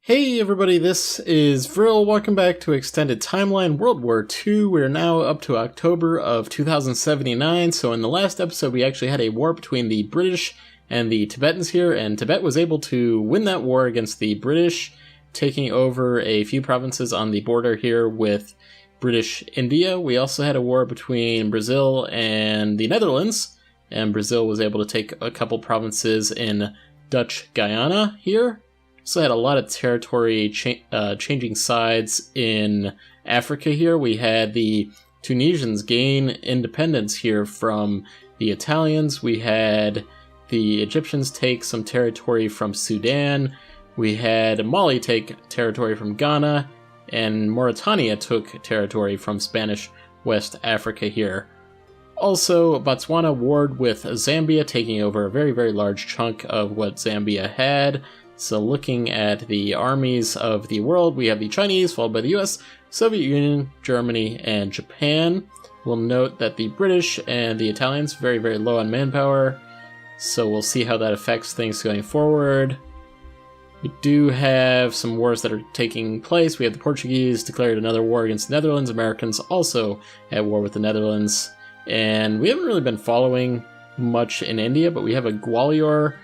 Hey everybody, this is Vril. Welcome back to Extended Timeline World War II. We're now up to October of 2079, so in the last episode we actually had a war between the British and the Tibetans here, and Tibet was able to win that war against the British, taking over a few provinces on the border here with British India. We also had a war between Brazil and the Netherlands, and Brazil was able to take a couple provinces in Dutch Guyana here. Also had a lot of territory changing sides in Africa here. We had the Tunisians gain independence here from the Italians. We had the Egyptians take some territory from Sudan. We had Mali take territory from Ghana, and Mauritania took territory from Spanish West Africa here. Also, Botswana warred with Zambia, taking over a very, very large chunk of what Zambia had. So looking at the armies of the world, we have the Chinese, followed by the US, Soviet Union, Germany, and Japan. We'll note that the British and the Italians very, very low on manpower, so we'll see how that affects things going forward. We do have some wars that are taking place. We have the Portuguese declared another war against the Netherlands. Americans also at war with the Netherlands. And we haven't really been following much in India, but we have a Gwalior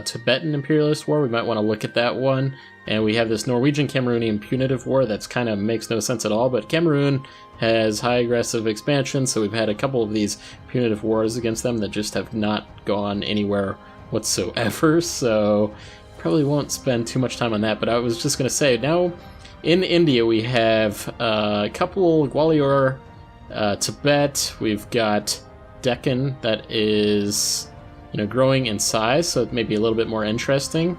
Tibetan imperialist war. We might want to look at that one. And we have this Norwegian-Cameroonian punitive war that's kind of makes no sense at all, but Cameroon has high aggressive expansion, so we've had a couple of these punitive wars against them that just have not gone anywhere whatsoever, so probably won't spend too much time on that. But I was just going to say, now in India we have a couple Gwalior, Tibet, we've got Deccan that is growing in size, so it may be a little bit more interesting.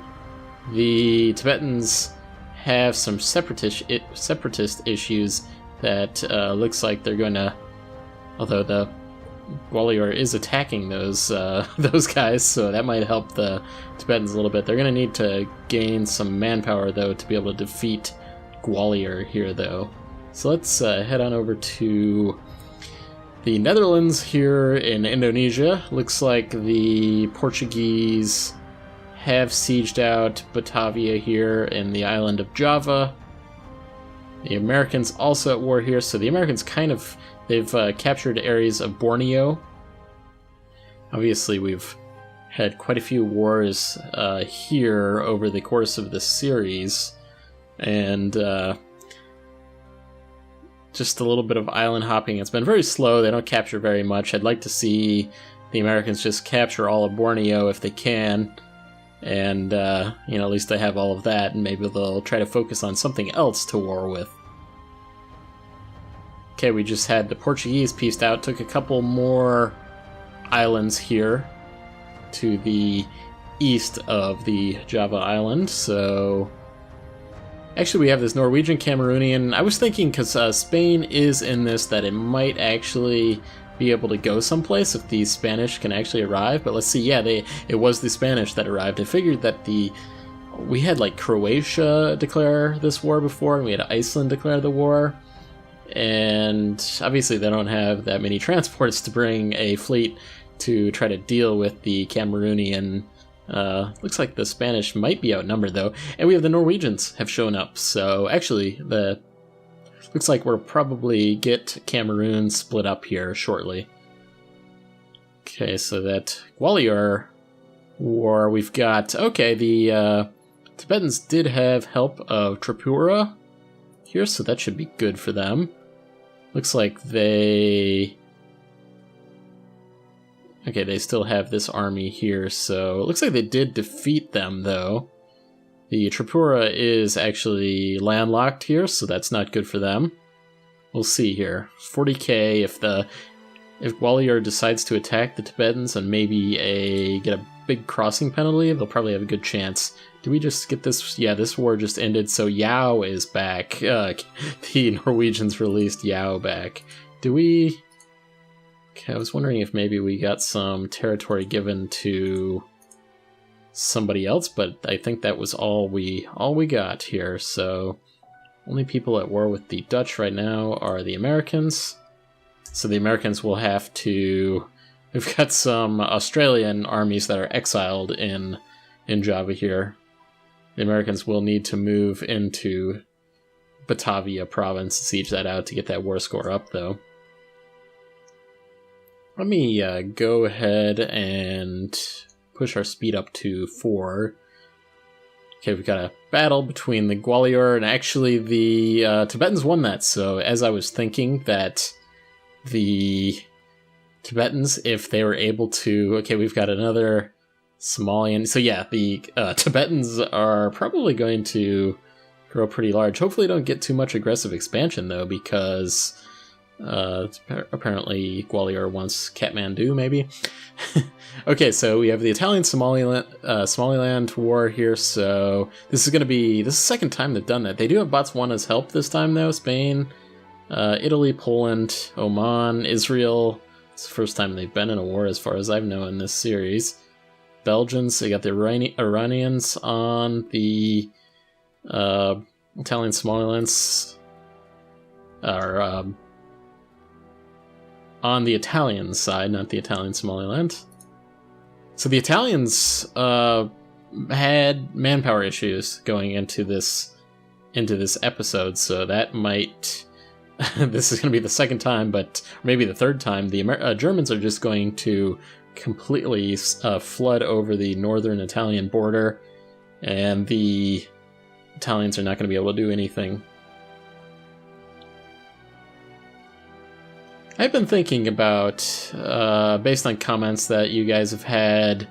The Tibetans have some separatist issues that looks like they're going to, although the Gwalior is attacking those guys, so that might help the Tibetans a little bit. They're going to need to gain some manpower, though, to be able to defeat Gwalior here, though. So let's head on over to the Netherlands here in Indonesia. Looks like the Portuguese have sieged out Batavia here in the island of Java. The Americans also at war here, so the Americans they've captured areas of Borneo. Obviously we've had quite a few wars here over the course of this series, and just a little bit of island hopping. It's been very slow. They don't capture very much. I'd like to see the Americans just capture all of Borneo if they can, and at least they have all of that, and maybe they'll try to focus on something else to war with. Okay, we just had the Portuguese pieced out, took a couple more islands here to the east of the Java island, so actually, we have this Norwegian-Cameroonian. I was thinking, because Spain is in this, that it might actually be able to go someplace if the Spanish can actually arrive. But let's see. Yeah, it was the Spanish that arrived. I figured that we had like Croatia declare this war before, and we had Iceland declare the war. And obviously, they don't have that many transports to bring a fleet to try to deal with the Cameroonian. Looks like the Spanish might be outnumbered, though. And we have the Norwegians have shown up. So actually, looks like we'll probably get Cameroon split up here shortly. Okay, so that Gwalior war, we've got... Okay, the Tibetans did have help of Tripura here, so that should be good for them. Looks like they... Okay, they still have this army here, so it looks like they did defeat them, though. The Tripura is actually landlocked here, so that's not good for them. We'll see here. 40k if Gwalior decides to attack the Tibetans and maybe get a big crossing penalty, they'll probably have a good chance. Do we just get this? Yeah, this war just ended, so Yao is back. The Norwegians released Yao back. Do we... Okay, I was wondering if maybe we got some territory given to somebody else, but I think that was all we got here. So only people at war with the Dutch right now are the Americans. So the Americans will have to... We've got some Australian armies that are exiled in Java here. the Americans will need to move into Batavia province to siege that out to get that war score up, though. Let me go ahead and push our speed up to 4. Okay, we've got a battle between the Gwalior, and actually the Tibetans won that, so as I was thinking that the Tibetans, if they were able to... Okay, we've got another Somalian. So yeah, the Tibetans are probably going to grow pretty large. Hopefully don't get too much aggressive expansion, though, because apparently Gwalior wants Kathmandu, maybe? Okay, so we have the Italian-Somaliland war here, so this is the second time they've done that. They do have Botswana's help this time, though. Spain, Italy, Poland, Oman, Israel. It's the first time they've been in a war, as far as I've known in this series. Belgians, they got the Iranians on the Italian Somalilands, or on the Italian side, not the Italian Somaliland. So the Italians had manpower issues going into this episode, so that might... this is going to be the second time, but maybe the third time. The Germans are just going to completely flood over the northern Italian border, and the Italians are not going to be able to do anything. I've been thinking about, based on comments that you guys have had,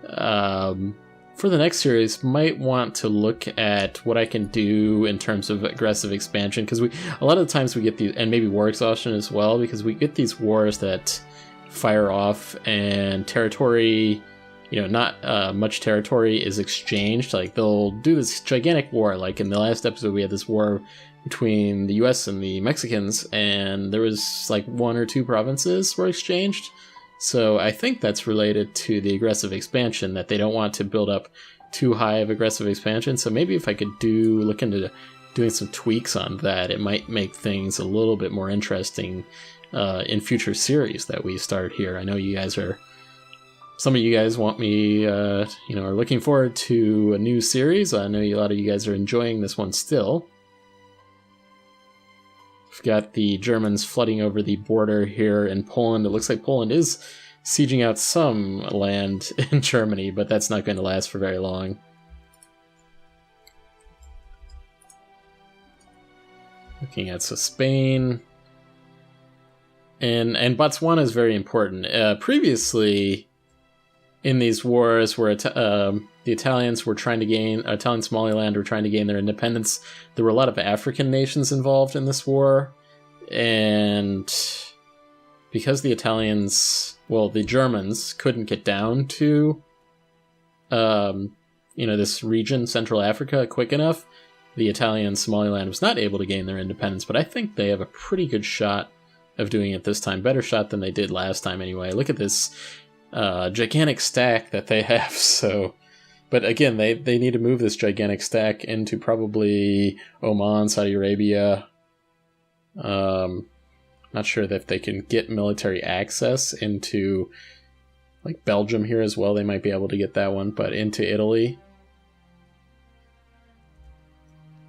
for the next series, might want to look at what I can do in terms of aggressive expansion, because a lot of the times we get these, and maybe war exhaustion as well, because we get these wars that fire off and territory, not much territory is exchanged. Like, they'll do this gigantic war, like in the last episode we had this war between the US and the Mexicans, and there was like 1 or 2 provinces were exchanged. So I think that's related to the aggressive expansion, that they don't want to build up too high of aggressive expansion. So maybe if I could look into doing some tweaks on that, it might make things a little bit more interesting in future series that we start here. I know you guys some of you guys want me, are looking forward to a new series. I know a lot of you guys are enjoying this one still. We've got the Germans flooding over the border here in Poland. It looks like Poland is sieging out some land in Germany, but that's not going to last for very long. Looking at Spain. And Botswana is very important. Previously, in these wars where the Italians were trying to gain, Italian Somaliland were trying to gain their independence, there were a lot of African nations involved in this war, and because the Germans couldn't get down to, this region, Central Africa, quick enough, the Italian Somaliland was not able to gain their independence, but I think they have a pretty good shot of doing it this time. Better shot than they did last time anyway. Look at this gigantic stack that they have, so... But again, they need to move this gigantic stack into probably Oman, Saudi Arabia. Not sure that if they can get military access into like Belgium here as well. They might be able to get that one, but into Italy.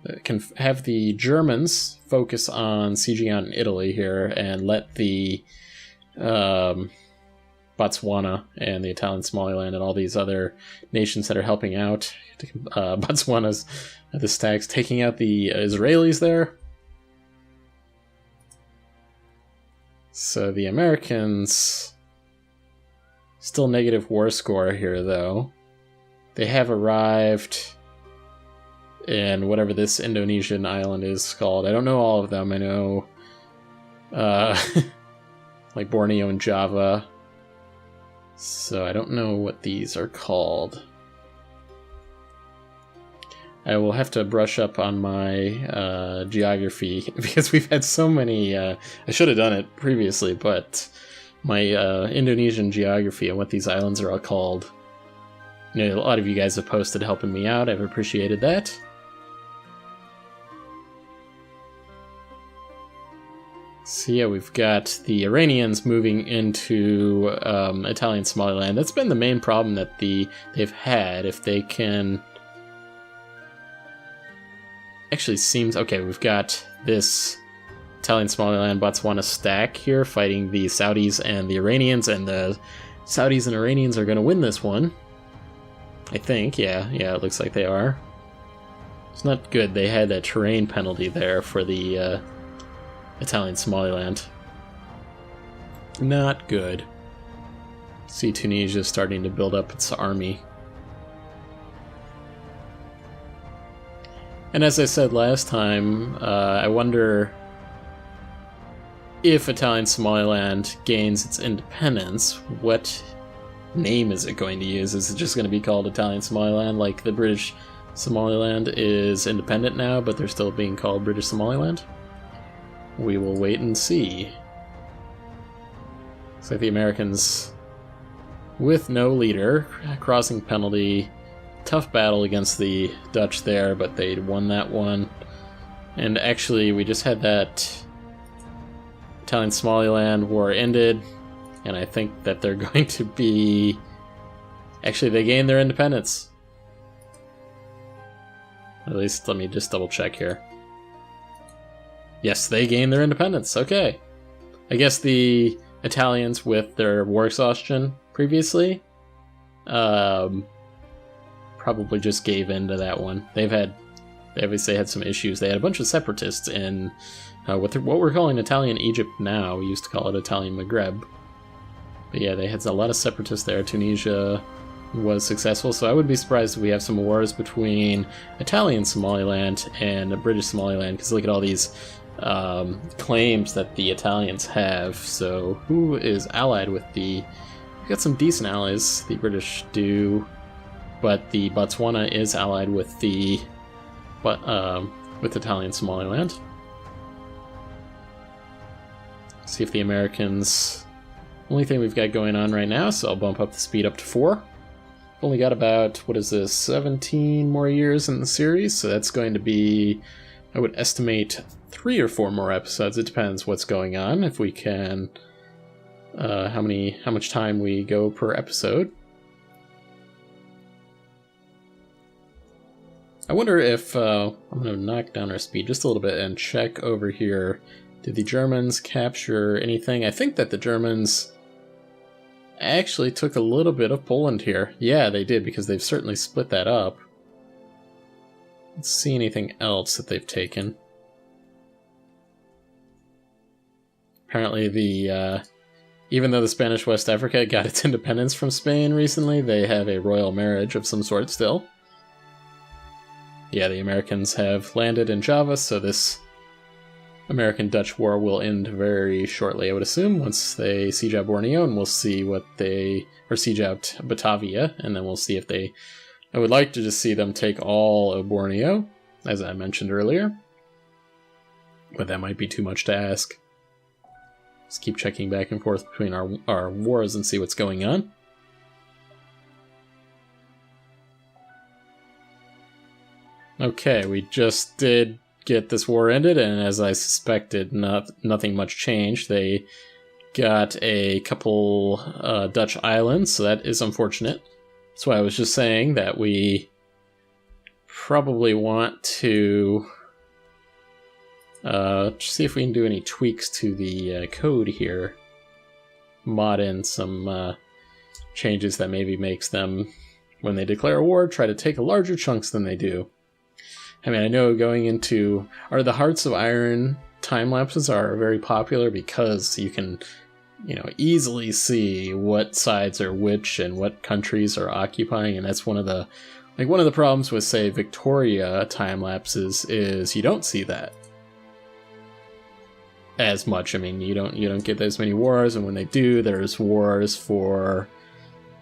They can have the Germans focus on sieging out in Italy here and let the Botswana and the Italian Somaliland and all these other nations that are helping out. Botswana's the stacks taking out the Israelis there. So the Americans still negative war score here, though. They have arrived in whatever this Indonesian island is called. I don't know all of them. I know like Borneo and Java. So I don't know what these are called. I will have to brush up on my geography because we've had so many... I should have done it previously, but my Indonesian geography and what these islands are all called. A lot of you guys have posted helping me out. I've appreciated that. So yeah, we've got the Iranians moving into Italian Somaliland. That's been the main problem that they've had. If they can actually seems... Okay, we've got this Italian Somaliland Botswana stack here fighting the Saudis and the Iranians, and the Saudis and Iranians are going to win this one. I think, yeah, it looks like they are. It's not good. They had a terrain penalty there for the Italian Somaliland. Not good. See Tunisia starting to build up its army. And as I said last time, I wonder if Italian Somaliland gains its independence, what name is it going to use? Is it just going to be called Italian Somaliland, like the British Somaliland is independent now, but they're still being called British Somaliland? We will wait and see. Looks like the Americans, with no leader, crossing penalty, tough battle against the Dutch there, but they won that one. And actually, we just had that Italian Somaliland war ended, and I think that they're going to be... Actually, they gained their independence. At least, let me just double check here. Yes, they gained their independence. Okay. I guess the Italians, with their war exhaustion previously, probably just gave in to that one. They obviously had some issues. They had a bunch of separatists in what we're calling Italian Egypt now. We used to call it Italian Maghreb. But yeah, they had a lot of separatists there. Tunisia was successful, so I would be surprised if we have some wars between Italian Somaliland and British Somaliland, because look at all these claims that the Italians have. So who is allied with the... We've got some decent allies, the British do, but the Botswana is allied with the with Italian Somaliland. See if the Americans... Only thing we've got going on right now, so I'll bump up the speed up to 4. Only got about, what is this, 17 more years in the series, so that's going to be, I would estimate 3 or 4 more episodes. It depends what's going on, if we can, how much time we go per episode. I wonder if, I'm going to knock down our speed just a little bit and check over here. Did the Germans capture anything? I think that the Germans actually took a little bit of Poland here. Yeah, they did, because they've certainly split that up. Let's see anything else that they've taken. Apparently even though the Spanish West Africa got its independence from Spain recently, they have a royal marriage of some sort still. Yeah, the Americans have landed in Java, so this American-Dutch war will end very shortly, I would assume, once they siege out Borneo, and we'll see what they... or siege out Batavia, and then we'll see if they... I would like to just see them take all of Borneo, as I mentioned earlier. But that might be too much to ask. Just keep checking back and forth between our wars and see what's going on. Okay, we just did get this war ended, and as I suspected, nothing much changed. They got a couple Dutch islands, so that is unfortunate. That's why I was just saying that we probably want to see if we can do any tweaks to the code here. Mod in some changes that maybe makes them, when they declare a war, try to take larger chunks than they do. I mean, I know going into... the Hearts of Iron time lapses are very popular because you can, easily see what sides are which and what countries are occupying, and that's one of the problems with, say, Victoria time lapses is you don't see that as much. I mean, you don't get as many wars, and when they do, there's wars for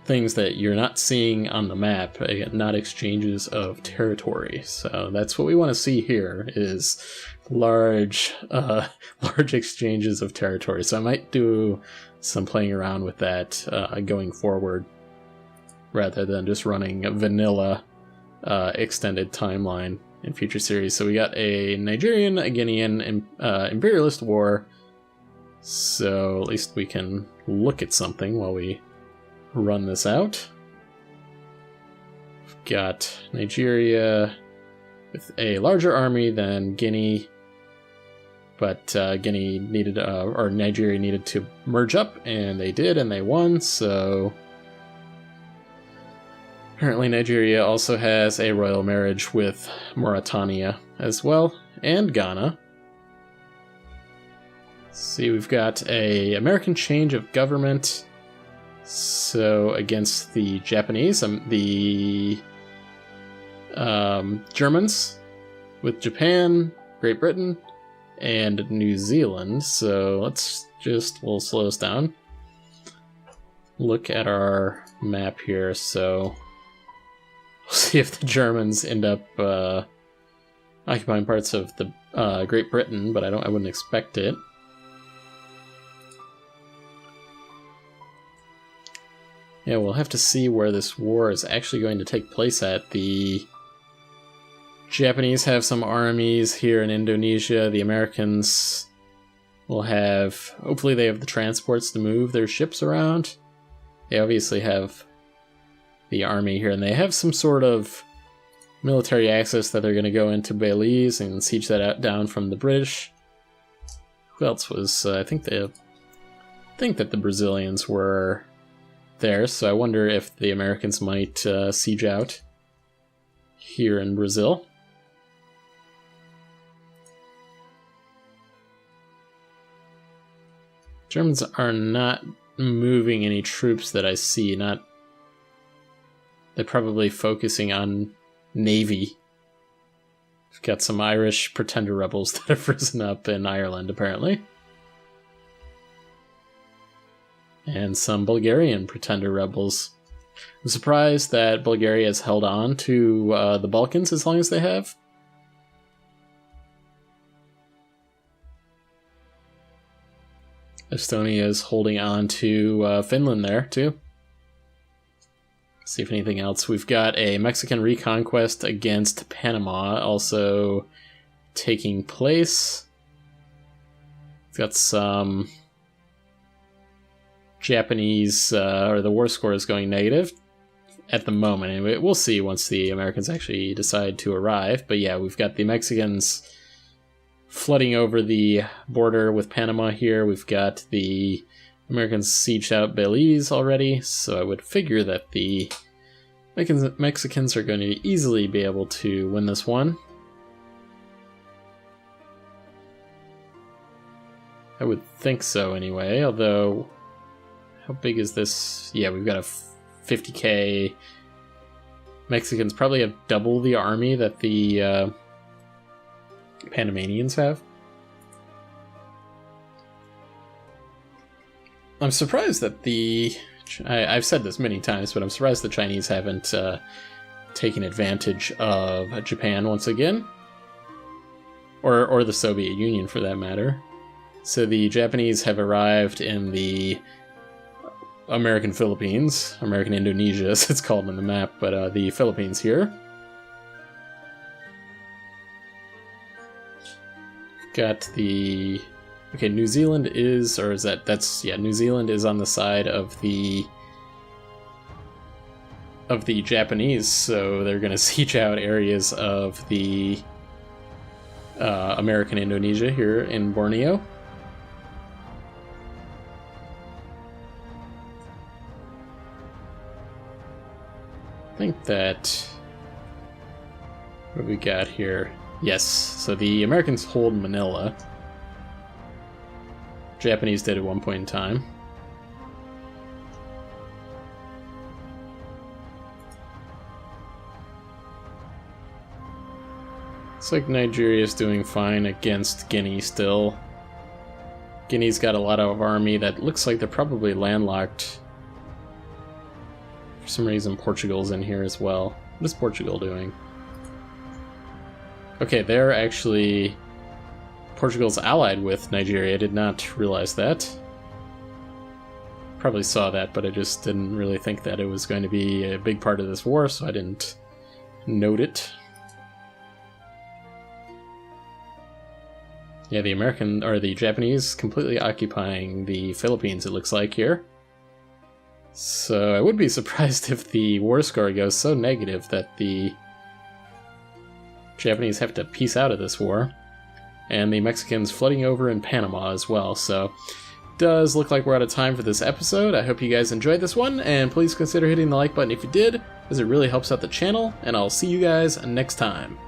things that you're not seeing on the map, not exchanges of territory. So that's what we want to see here, is large exchanges of territory. So I might do some playing around with that going forward, rather than just running a vanilla extended timeline in future series. So we got a Nigerian, a Guinean imperialist war, so at least we can look at something while we run this out. We've got Nigeria, with a larger army than Guinea, but Guinea needed, or Nigeria needed to merge up, and they did, and they won, so apparently Nigeria also has a royal marriage with Mauritania as well, and Ghana. See, we've got a American change of government, so against the Japanese, the Germans, with Japan, Great Britain, and New Zealand. So we'll slow us down. Look at our map here. So we'll see if the Germans end up occupying parts of the Great Britain, but I wouldn't expect it. Yeah, we'll have to see where this war is actually going to take place at. The Japanese have some armies here in Indonesia. The Americans will have... hopefully they have the transports to move their ships around. They obviously have the army here, and they have some sort of military access that they're going to go into Belize and siege that down from the British. Who else was... I think that the Brazilians were there, so I wonder if the Americans might siege out here in Brazil. Germans are not moving any troops that I see. They're probably focusing on navy. We've got some Irish pretender rebels that have risen up in Ireland, apparently. And some Bulgarian pretender rebels. I'm surprised that Bulgaria has held on to the Balkans as long as they have. Estonia is holding on to Finland there, too. See if anything else. We've got a Mexican reconquest against Panama also taking place. We've got some Japanese, or the war score is going negative at the moment. Anyway, we'll see once the Americans actually decide to arrive. But yeah, we've got the Mexicans flooding over the border with Panama here. We've got the Americans sieged out Belize already, so I would figure that the Mexicans are going to easily be able to win this one. I would think so anyway, although how big is this? Yeah, we've got a 50k. Mexicans probably have double the army that the Panamanians have. I'm surprised that I've said this many times, but I'm surprised the Chinese haven't taken advantage of Japan once again. Or the Soviet Union, for that matter. So the Japanese have arrived in the American Philippines, American Indonesia as it's called on the map, but the Philippines here. Got the... okay, New Zealand is, or is that's, yeah, New Zealand is on the side of the Japanese, so they're going to siege out areas of the American Indonesia here in Borneo. I think that... what do we got here? Yes, so the Americans hold Manila. Japanese did at one point in time. Looks like Nigeria's doing fine against Guinea still. Guinea's got a lot of army that looks like they're probably landlocked. For some reason, Portugal's in here as well. What is Portugal doing? Okay, they're actually... Portugal's allied with Nigeria. I did not realize that. Probably saw that, but I just didn't really think that it was going to be a big part of this war, so I didn't note it. Yeah, the Japanese completely occupying the Philippines, it looks like here. So I would be surprised if the war score goes so negative that the Japanese have to peace out of this war. And the Mexicans flooding over in Panama as well, so does look like we're out of time for this episode. I hope you guys enjoyed this one, and please consider hitting the like button if you did, as it really helps out the channel, and I'll see you guys next time.